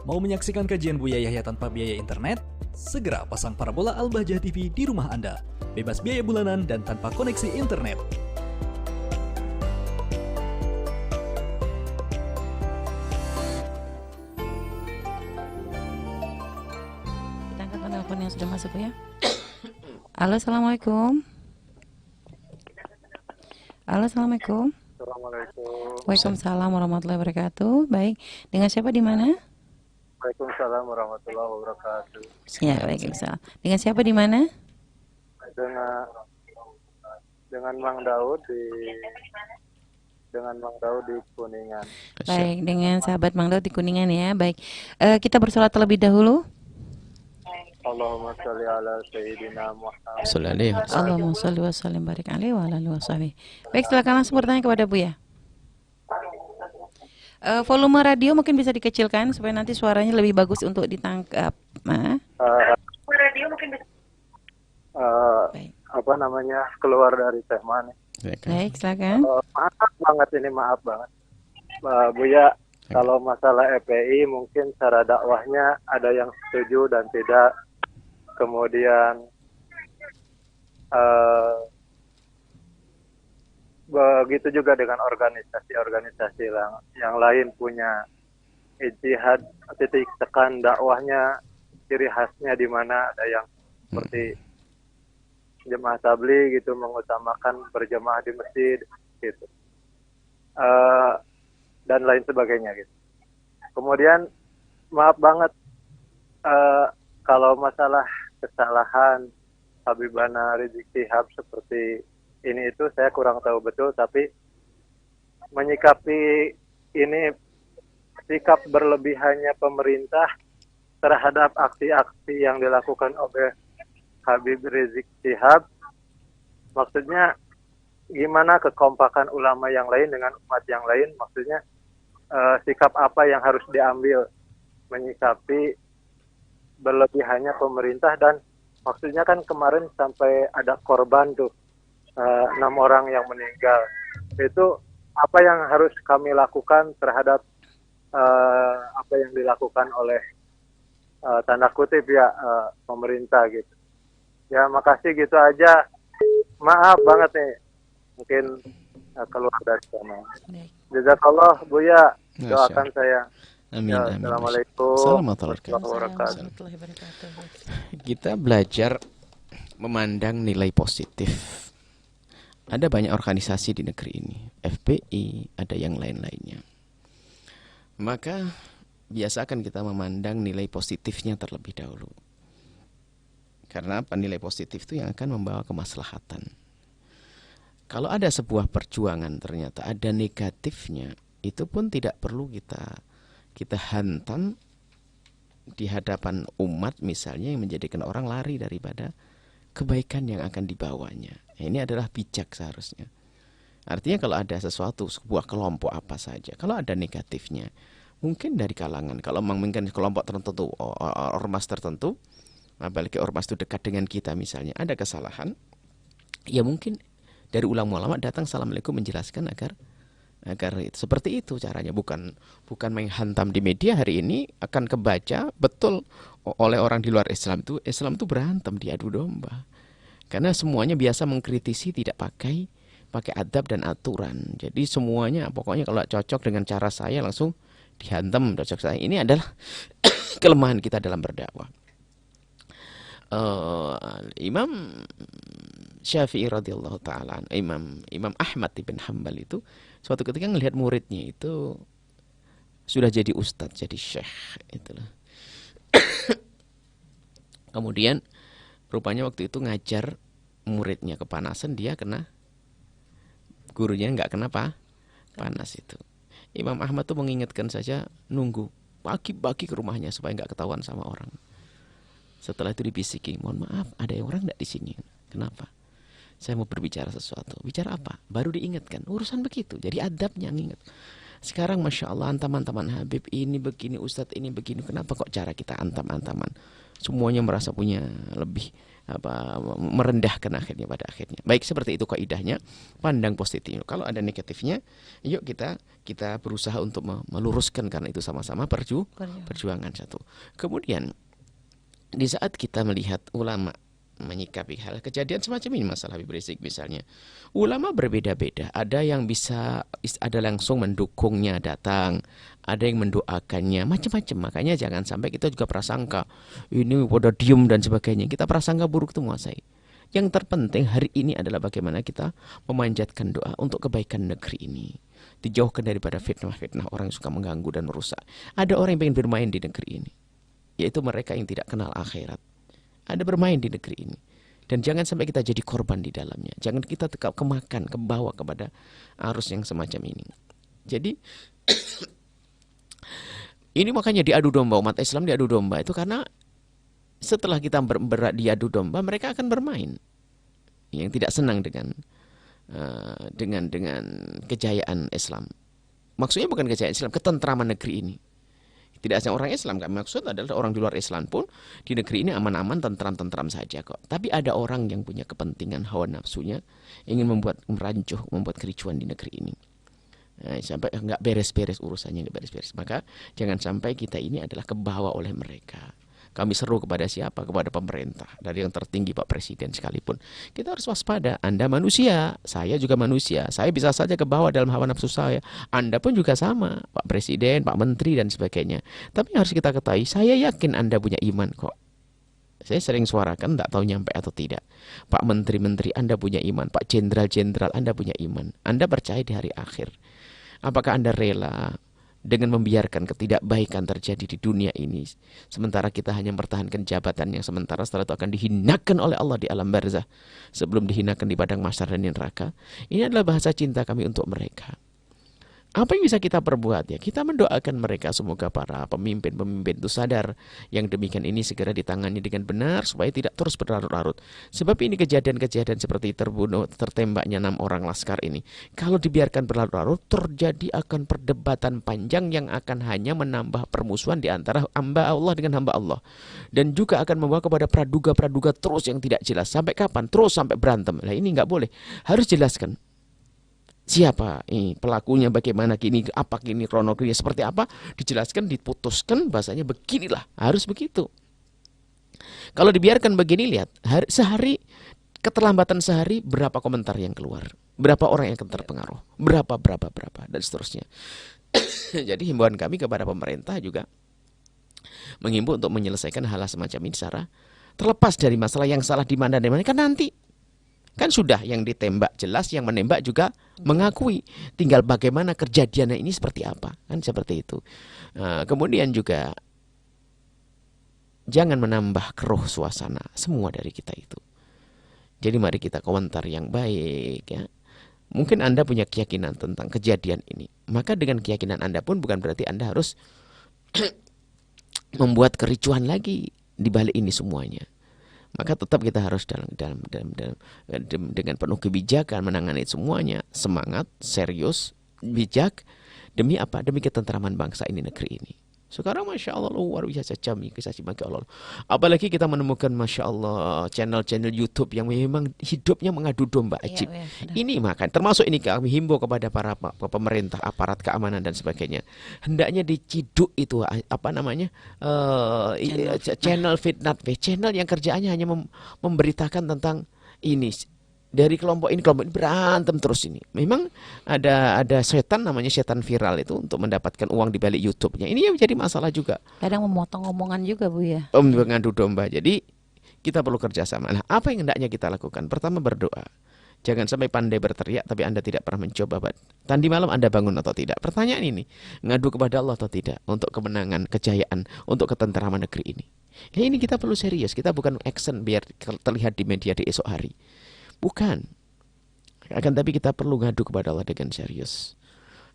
Mau menyaksikan kajian Buya Yahya tanpa biaya internet? Segera pasang parabola Al-Bahjah TV di rumah Anda. Bebas biaya bulanan dan tanpa koneksi internet. Kita angkat telepon yang sudah masuk ya. Halo, assalamualaikum. Halo, assalamualaikum. Assalamualaikum. Waalaikumsalam warahmatullahi wabarakatuh. Baik, dengan siapa di mana? Waalaikumsalam warahmatullahi wabarakatuh. Ya, waalaikumsalam. Dengan siapa di mana? Dengan Mang Daud di Kuningan. Baik, dengan sahabat Mang Daud di Kuningan ya. Baik, kita bersolat terlebih dahulu. Allahumma sholli ala sayyidina Muhammad. Allahumma sholli wa sallim barik alaihi wa ala alihi washabihi. Baik, silakan langsung bertanya kepada Buya. Volume radio mungkin bisa dikecilkan supaya nanti suaranya lebih bagus untuk ditangkap. Radio mungkin bisa keluar dari tema nih. Baik, silakan. Maaf banget. Buya, kalau masalah EPI mungkin cara dakwahnya ada yang setuju dan tidak. Kemudian begitu juga dengan organisasi-organisasi yang lain punya ijtihad, titik tekan dakwahnya, ciri khasnya di mana. Ada yang seperti jemaah tabligh gitu, mengutamakan berjemaah di masjid gitu, dan lain sebagainya gitu. Kemudian maaf banget kalau masalah kesalahan Habibana Rizik Syihab seperti ini itu saya kurang tahu betul, tapi menyikapi ini sikap berlebihannya pemerintah terhadap aksi-aksi yang dilakukan oleh Habib Rizik Syihab, maksudnya gimana kekompakan ulama yang lain dengan umat yang lain, maksudnya sikap apa yang harus diambil menyikapi berlebihannya pemerintah. Dan maksudnya kan kemarin sampai ada korban tuh 6 orang yang meninggal. Itu apa yang harus kami lakukan terhadap apa yang dilakukan oleh tanda kutip ya pemerintah gitu. Ya makasih, gitu aja. Maaf banget nih mungkin keluar dari sana. Jazakallah Buya, doakan saya. Amin, Ya, amin. Assalamualaikum warahmatullahi wabarakatuh. Kita belajar memandang nilai positif. Ada banyak organisasi di negeri ini, FPI, ada yang lain-lainnya. Maka biasakan kita memandang nilai positifnya terlebih dahulu. Karena apa? Nilai positif itu yang akan membawa kemaslahatan. Kalau ada sebuah perjuangan ternyata ada negatifnya, itu pun tidak perlu kita hantam di hadapan umat misalnya, yang menjadikan orang lari daripada kebaikan yang akan dibawanya. Ini adalah bijak seharusnya. Artinya kalau ada sesuatu, sebuah kelompok apa saja, kalau ada negatifnya, mungkin dari kalangan, kalau mungkin kelompok tertentu, ormas tertentu, apalagi ormas itu dekat dengan kita misalnya, ada kesalahan, ya mungkin dari ulama-ulama datang assalamualaikum menjelaskan agar itu, seperti itu caranya, bukan menghantam di media. Hari ini akan kebaca betul oleh orang di luar Islam itu berantem, diadu domba, karena semuanya biasa mengkritisi, tidak pakai adab dan aturan. Jadi semuanya pokoknya kalau cocok dengan cara saya langsung dihantam, cocok saya. Ini adalah kelemahan kita dalam berdakwah. Imam Syafi'i radhiyallahu taala, Imam Ahmad bin Hanbal itu suatu ketika melihat muridnya itu sudah jadi ustadz, jadi syekh itulah. Kemudian rupanya waktu itu ngajar muridnya kepanasan, dia kena, gurunya nggak kenapa panas itu. Imam Ahmad tuh mengingatkan saja, nunggu pagi-pagi ke rumahnya supaya nggak ketahuan sama orang. Setelah itu dibisiki, mohon maaf, ada orang nggak di sini? Kenapa? Saya mau berbicara sesuatu. Bicara apa? Baru diingatkan. Urusan begitu. Jadi adabnya nginget. Sekarang Masya Allah, antam-antaman Habib ini begini, Ustadz ini begini. Kenapa kok cara kita antam-antaman? Semuanya merasa punya lebih merendahkan akhirnya pada akhirnya. Baik, seperti itu kaidahnya, pandang positif. Kalau ada negatifnya, yuk kita berusaha untuk meluruskan, karena itu sama-sama perjuangan satu. Kemudian di saat kita melihat ulama menyikapi hal kejadian semacam ini, masalah Habib Rizik misalnya, ulama berbeda-beda. Ada yang ada langsung mendukungnya datang, ada yang mendoakannya, macam-macam. Makanya jangan sampai kita juga prasangka ini pada diem dan sebagainya. Kita prasangka buruk itu menguasai. Yang terpenting hari ini adalah bagaimana kita memanjatkan doa untuk kebaikan negeri ini, dijauhkan daripada fitnah-fitnah orang yang suka mengganggu dan merusak. Ada orang yang ingin bermain di negeri ini, yaitu mereka yang tidak kenal akhirat. Ada bermain di negeri ini. Dan jangan sampai kita jadi korban di dalamnya. Jangan kita kemakan, kebawa kepada arus yang semacam ini. Jadi ini makanya diadu domba, umat Islam diadu domba itu karena setelah kita diadu domba, mereka akan bermain. Yang tidak senang dengan kejayaan Islam. Maksudnya bukan kejayaan Islam, ketentraman negeri ini. Tidak hanya orang Islam, kami maksud adalah orang di luar Islam pun di negeri ini aman-aman, tentram-tentram saja kok. Tapi ada orang yang punya kepentingan hawa nafsunya, ingin merancuh, membuat kericuan di negeri ini. Nah, sampai nggak beres-beres urusannya, nggak beres-beres. Maka jangan sampai kita ini adalah kebawa oleh mereka. Kami seru kepada siapa? Kepada pemerintah. Dari yang tertinggi Pak Presiden sekalipun. Kita harus waspada. Anda manusia, saya juga manusia. Saya bisa saja kebawa dalam hawa nafsu saya. Anda pun juga sama. Pak Presiden, Pak Menteri dan sebagainya. Tapi harus kita ketahui, saya yakin Anda punya iman kok. Saya sering suarakan, tak tahu nyampe atau tidak. Pak Menteri-Menteri Anda punya iman. Pak Jenderal-Jenderal Anda punya iman. Anda percaya di hari akhir. Apakah Anda rela dengan membiarkan ketidakbaikan terjadi di dunia ini, sementara kita hanya mempertahankan jabatan yang sementara, setelah itu akan dihinakan oleh Allah di alam barzah sebelum dihinakan di padang mahsyar dan neraka? Ini adalah bahasa cinta kami untuk mereka. Apa yang bisa kita perbuat ya? Kita mendoakan mereka, semoga para pemimpin-pemimpin itu sadar yang demikian ini segera ditangani dengan benar supaya tidak terus berlarut-larut. Sebab ini kejadian-kejadian seperti tertembaknya 6 orang laskar ini, kalau dibiarkan berlarut-larut, terjadi akan perdebatan panjang yang akan hanya menambah permusuhan di antara hamba Allah dengan hamba Allah. Dan juga akan membawa kepada praduga-praduga terus yang tidak jelas. Sampai kapan? Terus sampai berantem. Nah, ini nggak boleh. Harus jelaskan. Siapa pelakunya, bagaimana kini, apa kini kronologinya seperti apa, dijelaskan, diputuskan, bahasanya beginilah, harus begitu. Kalau dibiarkan begini, lihat sehari, keterlambatan sehari, berapa komentar yang keluar, berapa orang yang akan terpengaruh, berapa dan seterusnya. Jadi himbauan kami kepada pemerintah juga menghimbau untuk menyelesaikan hal semacam ini secara terlepas dari masalah yang salah di mana dan mana, kan nanti kan sudah yang ditembak jelas, yang menembak juga mengakui. Tinggal bagaimana kejadiannya ini seperti apa. Kan seperti itu. Kemudian juga jangan menambah keruh suasana semua dari kita itu. Jadi mari kita komentar yang baik ya. Mungkin Anda punya keyakinan tentang kejadian ini. Maka dengan keyakinan Anda pun bukan berarti Anda harus membuat kericuhan lagi di balik ini semuanya. Maka tetap kita harus dengan penuh kebijakan menangani semuanya, semangat, serius, bijak, demi apa? Demi ketentraman bangsa ini, negeri ini. Sekarang Masya Allah luar biasa kami kisah Allah. Apalagi kita menemukan Masya Allah channel-channel YouTube yang memang hidupnya mengadu domba ajib. Ini makan, termasuk ini kami himbau kepada para pemerintah, aparat keamanan dan sebagainya. Hendaknya diciduk itu apa namanya channel fitnah, channel yang kerjaannya hanya memberitakan tentang ini. Dari kelompok ini berantem terus ini. Memang ada setan, namanya setan viral itu untuk mendapatkan uang di balik YouTube-nya. Ini yang menjadi masalah juga. Kadang memotong omongan juga Bu ya. Mengadu domba. Jadi kita perlu kerjasama. Nah, apa yang hendaknya kita lakukan? Pertama berdoa. Jangan sampai pandai berteriak tapi Anda tidak pernah mencoba. Tadi malam Anda bangun atau tidak? Pertanyaan ini, ngadu kepada Allah atau tidak untuk kemenangan, kejayaan, untuk ketentraman negeri ini. Ya, ini kita perlu serius. Kita bukan action biar terlihat di media di esok hari. Bukan. Akan tapi kita perlu ngadu kepada Allah dengan serius.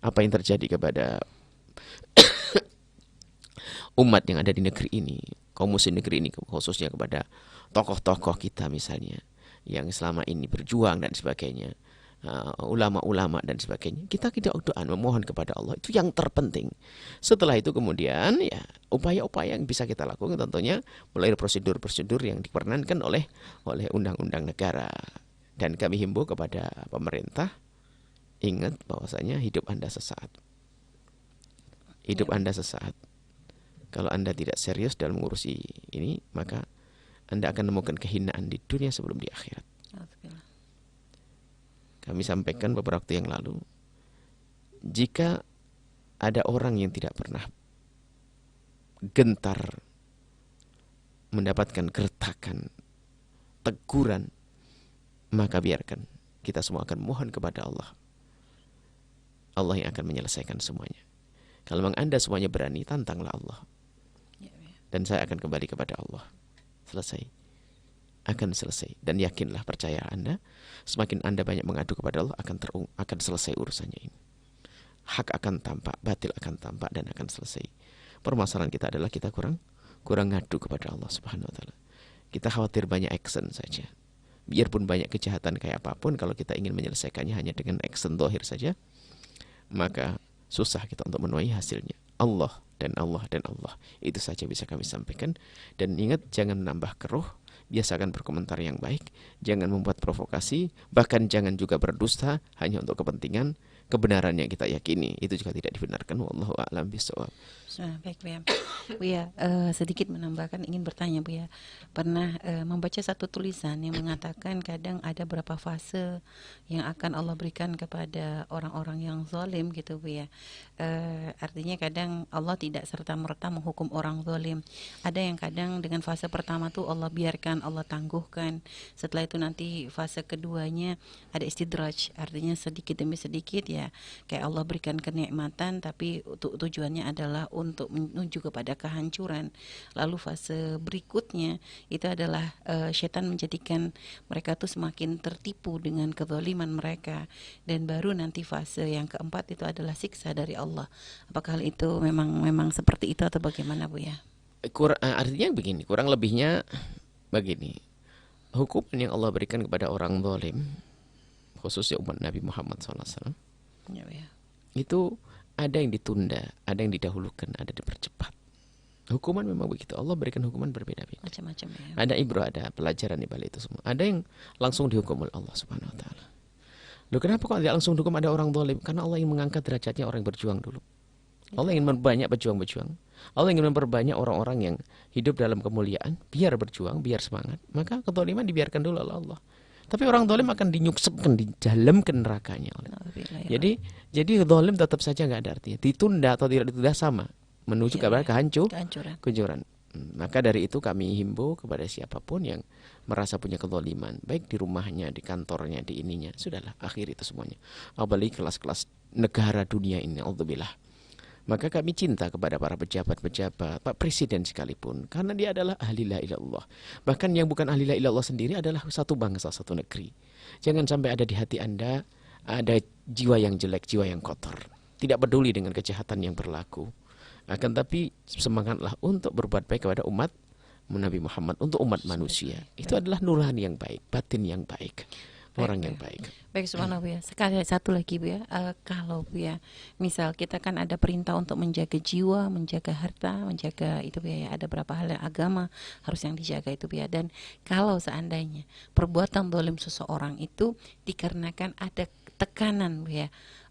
Apa yang terjadi kepada umat yang ada di negeri ini, kaum muslim negeri ini, khususnya kepada tokoh-tokoh kita misalnya, yang selama ini berjuang dan sebagainya. ulama-ulama dan sebagainya. Kita doa memohon kepada Allah, itu yang terpenting. Setelah itu kemudian ya upaya-upaya yang bisa kita lakukan tentunya mulai prosedur-prosedur yang diperkenankan oleh undang-undang negara. Dan kami himbau kepada pemerintah, ingat bahwasanya hidup Anda sesaat. Hidup Anda sesaat. Kalau Anda tidak serius dalam mengurusi ini, maka Anda akan menemukan kehinaan di dunia sebelum di akhirat. Kami sampaikan beberapa waktu yang lalu, jika ada orang yang tidak pernah gentar mendapatkan gertakan, teguran, maka biarkan kita semua akan mohon kepada Allah. Allah yang akan menyelesaikan semuanya. Kalau memang Anda semuanya berani, tantanglah Allah. Dan saya akan kembali kepada Allah. Selesai. Akan selesai. Dan yakinlah, percaya Anda, semakin Anda banyak mengadu kepada Allah, akan selesai urusannya ini. Hak akan tampak, batil akan tampak, dan akan selesai. Permasalahan kita adalah kita kurang ngadu kepada Allah Subhanahu wa Ta'ala. Kita khawatir banyak action saja. Biarpun banyak kejahatan kayak apapun, kalau kita ingin menyelesaikannya hanya dengan action zahir saja, maka susah kita untuk menuai hasilnya. Allah dan Allah dan Allah, itu saja bisa kami sampaikan. Dan ingat, jangan menambah keruh, biasakan berkomentar yang baik, jangan membuat provokasi, bahkan jangan juga berdusta hanya untuk kepentingan kebenaran yang kita yakini. Itu juga tidak dibenarkan. Wallahu a'lam bishawab. Baik, Bu ya. Bu ya, sedikit menambahkan, ingin bertanya, Bu ya. Pernah membaca satu tulisan yang mengatakan kadang ada beberapa fase yang akan Allah berikan kepada orang-orang yang zalim gitu, Bu ya. Artinya kadang Allah tidak serta-merta menghukum orang zalim. Ada yang kadang dengan fase pertama tuh Allah biarkan, Allah tangguhkan. Setelah itu nanti fase keduanya ada istidraj, artinya sedikit demi sedikit ya, kayak Allah berikan kenikmatan tapi tujuannya adalah untuk menuju kepada kehancuran. Lalu fase berikutnya itu adalah setan menjadikan mereka tuh semakin tertipu dengan kezaliman mereka, dan baru nanti fase yang keempat itu adalah siksa dari Allah. Apakah hal itu memang seperti itu atau bagaimana, Bu ya? Artinya begini, kurang lebihnya begini. Hukuman yang Allah berikan kepada orang zalim, khususnya umat Nabi Muhammad SAW, ya. Itu ada yang ditunda, ada yang didahulukan, ada dipercepat. Hukuman memang begitu. Allah berikan hukuman berbeda-beda. Macam-macam ya. Ada ibrah, ada pelajaran di balik itu semua. Ada yang langsung dihukum oleh Allah Subhanahu wa Ta'ala. Loh, kenapa kok tidak langsung dihukum ada orang zalim? Karena Allah ingin mengangkat derajatnya orang yang berjuang dulu. Allah ingin memperbanyak pejuang-pejuang. Allah ingin memperbanyak orang-orang yang hidup dalam kemuliaan, biar berjuang, biar semangat. Maka kezaliman dibiarkan dulu oleh Allah. Tapi orang zalim akan dinyuksepkan, dijalemkan nerakanya. Jadi zalim tetap saja nggak ada artinya. Ditunda atau tidak ditunda sama, menuju kepada kehancuran. Maka dari itu kami himbau kepada siapapun yang merasa punya kezaliman, baik di rumahnya, di kantornya, di ininya, sudahlah, akhir itu semuanya. Apalagi kelas-kelas negara dunia ini, alhamdulillah. Maka kami cinta kepada para pejabat-pejabat, Pak Presiden sekalipun, karena dia adalah ahli la ilaha illallah. Bahkan yang bukan ahli la ilaha illallah sendiri adalah satu bangsa, satu negeri. Jangan sampai ada di hati Anda ada jiwa yang jelek, jiwa yang kotor. Tidak peduli dengan kejahatan yang berlaku. Akan tapi semangatlah untuk berbuat baik kepada umat Nabi Muhammad, untuk umat manusia. Itu adalah nurani yang baik, batin yang baik. Orang yang baik. Baik, subhanallah, Bu ya. Sekali satu lagi, Bu ya. Kalau Bu ya, misal kita kan ada perintah untuk menjaga jiwa, menjaga harta, menjaga itu, Bu ya. Ada berapa hal yang agama harus yang dijaga itu, Bu ya. Dan kalau seandainya perbuatan zalim seseorang itu dikarenakan ada tekanan, Bu ya,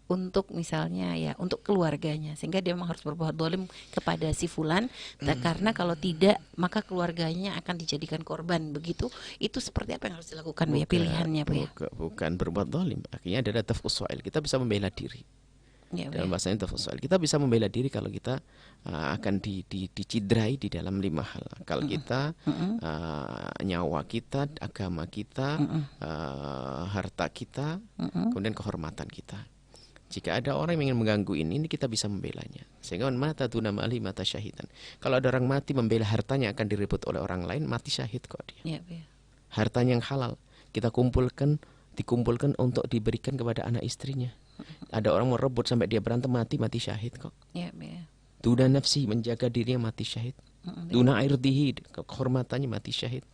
untuk misalnya ya untuk keluarganya, sehingga dia memang harus berbuat zalim kepada si fulan, karena kalau tidak maka keluarganya akan dijadikan korban, begitu. Itu seperti apa yang harus dilakukan, Bu ya, pilihannya, Bu ya? Bukan berbuat zalim, akhirnya adalah tafus soal. Kita bisa membela diri. Ya, dalam bahasanya tafus soal. Kita bisa membela diri kalau kita akan dicidrai di dalam 5 hal. Akal kita, nyawa kita, agama kita, harta kita, kemudian kehormatan kita. Jika ada orang yang ingin mengganggu ini kita bisa membelanya. Sehingga mata tuna mali mata syahidan. Kalau ada orang mati membela hartanya akan direbut oleh orang lain, mati syahid kok dia. Ya. Hartanya yang halal kita dikumpulkan untuk diberikan kepada anak istrinya. Ada orang merebut sampai dia berantem, mati syahid kok. Ya. Tuna nafsi, menjaga dirinya, mati syahid. Tuna irdihi, kehormatannya, mati syahid.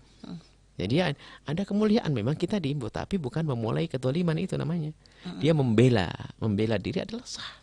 Jadi ada kemuliaan, memang kita diimbau, tapi bukan memulai kezaliman itu namanya. Dia membela diri adalah sah.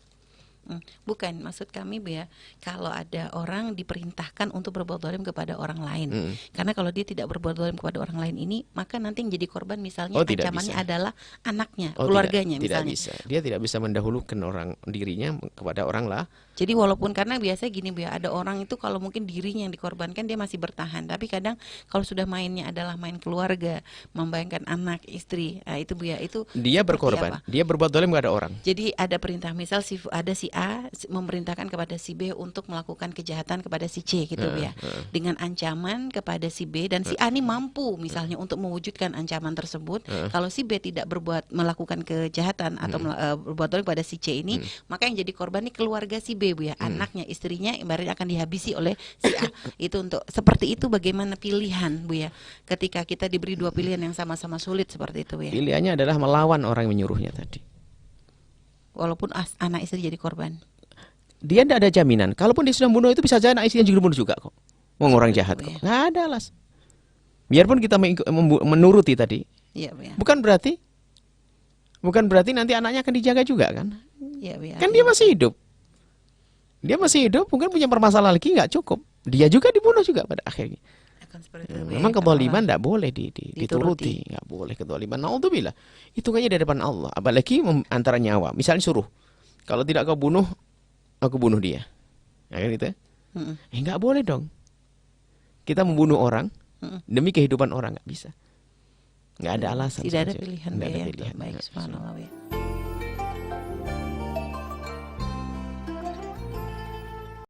Bukan, maksud kami Bu ya, kalau ada orang diperintahkan untuk berbuat zalim kepada orang lain. Karena kalau dia tidak berbuat zalim kepada orang lain ini, maka nanti yang jadi korban misalnya ancamannya adalah anaknya, keluarganya tidak misalnya. bisa. Dia tidak bisa mendahulukan orang dirinya kepada orang lah. Jadi walaupun, karena biasanya gini Bu ya, ada orang itu kalau mungkin dirinya yang dikorbankan dia masih bertahan, tapi kadang kalau sudah mainnya adalah main keluarga, membayangkan anak, istri, nah itu Bu ya, itu dia berkorban, dia berbuat zalim kepada orang. Jadi ada perintah, misal ada si A memerintahkan kepada si B untuk melakukan kejahatan kepada si C gitu ya, dengan ancaman kepada si B, dan si A ini mampu misalnya untuk mewujudkan ancaman tersebut. Kalau si B tidak melakukan kejahatan atau berbuat zalim kepada si C ini, maka yang jadi korban ini keluarga si B Bu ya, anaknya, istrinya ibaratnya akan dihabisi oleh si A. Itu untuk seperti itu bagaimana pilihan Bu ya, ketika kita diberi dua pilihan yang sama-sama sulit seperti itu Bu ya. Pilihannya adalah melawan orang yang menyuruhnya tadi. Walaupun anak istri jadi korban. Dia tidak ada jaminan. Kalaupun dia sudah bunuh, itu bisa saja anak istrinya juga bunuh juga kok. Mau orang jahat kok. Nggak ada alas. Biarpun kita menuruti tadi. Iya, Bu ya. Bukan berarti nanti anaknya akan dijaga juga kan? Iya, Bu ya. Kan dia masih hidup. Dia masih hidup, mungkin punya permasalahan lagi, nggak cukup. Dia juga dibunuh juga pada akhirnya. Memang kezaliman tidak boleh dituruti, nggak boleh kezaliman. Naudzubillah. Hitungannya di depan Allah. Apalagi antara nyawa. Misalnya suruh, kalau tidak kau bunuh, aku bunuh dia. Ya kan gitu ya? Nggak boleh dong. Kita membunuh orang demi kehidupan orang, nggak bisa. Nggak ada alasan. Tidak ada pilihan. Nggak ada pilihan. Baik, subhanallah ya.